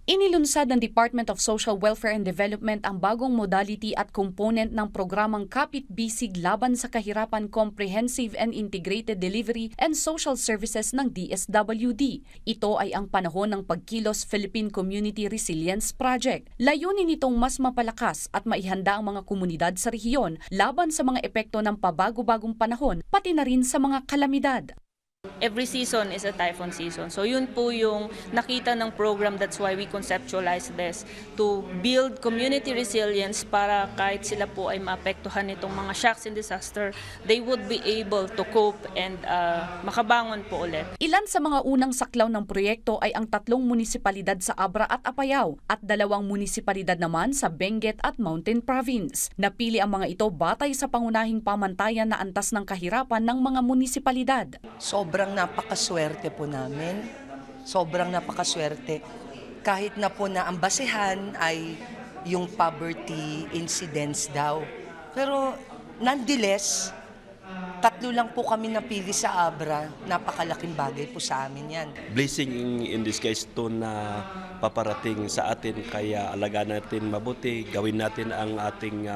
Inilunsad ng Department of Social Welfare and Development ang bagong modality at component ng programang Kapit Bisig laban sa kahirapan Comprehensive and Integrated Delivery and Social Services ng DSWD. Ito ay ang panahon ng Pagkilos Philippine Community Resilience Project. Layunin nitong mas mapalakas at maihanda ang mga komunidad sa rehiyon laban sa mga epekto ng pabago-bagong panahon pati na rin sa mga kalamidad. Every season is a typhoon season. So yun po yung nakita ng program. That's why we conceptualize this to build community resilience para kahit sila po ay maapektuhan nitong mga shocks and disaster, they would be able to cope and makabangon po ulit. Ilan sa mga unang saklaw ng proyekto ay ang 3 munisipalidad sa Abra at Apayao at 2 munisipalidad naman sa Benguet at Mountain Province. Napili ang mga ito batay sa pangunahing pamantayan na antas ng kahirapan ng mga munisipalidad. Sobrang napakaswerte po namin. Sobrang napakaswerte. Kahit na po na ang basehan ay yung poverty incidence daw. Pero nonetheless, 3 lang po kami napili sa Abra. Napakalaking bagay po sa amin yan. Blessing in this case to na paparating sa atin, kaya alagaan natin mabuti, gawin natin ang ating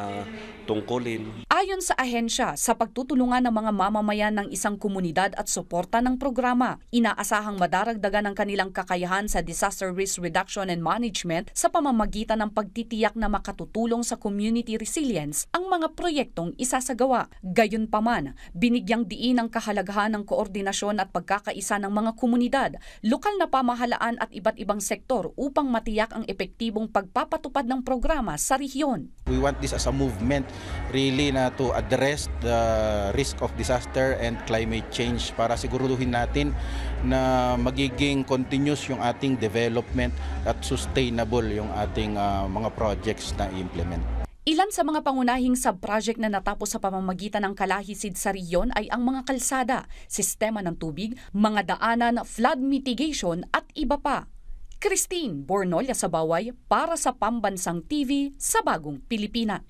tungkulin. Ayon sa ahensya, sa pagtutulungan ng mga mamamayan ng isang komunidad at suporta ng programa, inaasahang madaragdagan ang kanilang kakayahan sa disaster risk reduction and management sa pamamagitan ng pagtitiyak na makatutulong sa community resilience ang mga proyektong isasagawa. Gayunpaman, binigyang diin ang kahalagahan ng koordinasyon at pagkakaisa ng mga komunidad, lokal na pamahalaan at iba't ibang sektor upang matiyak ang epektibong pagpapatupad ng programa sa rehiyon. We want this as a movement really na to address the risk of disaster and climate change para siguruduhin natin na magiging continuous yung ating development at sustainable yung ating mga projects na i-implement. Ilan sa mga pangunahing sub-project na natapos sa pamamagitan ng kalahisid sa rehiyon ay ang mga kalsada, sistema ng tubig, mga daanan, flood mitigation at iba pa. Christine Bornolia Sabaway para sa Pambansang TV sa Bagong Pilipinas.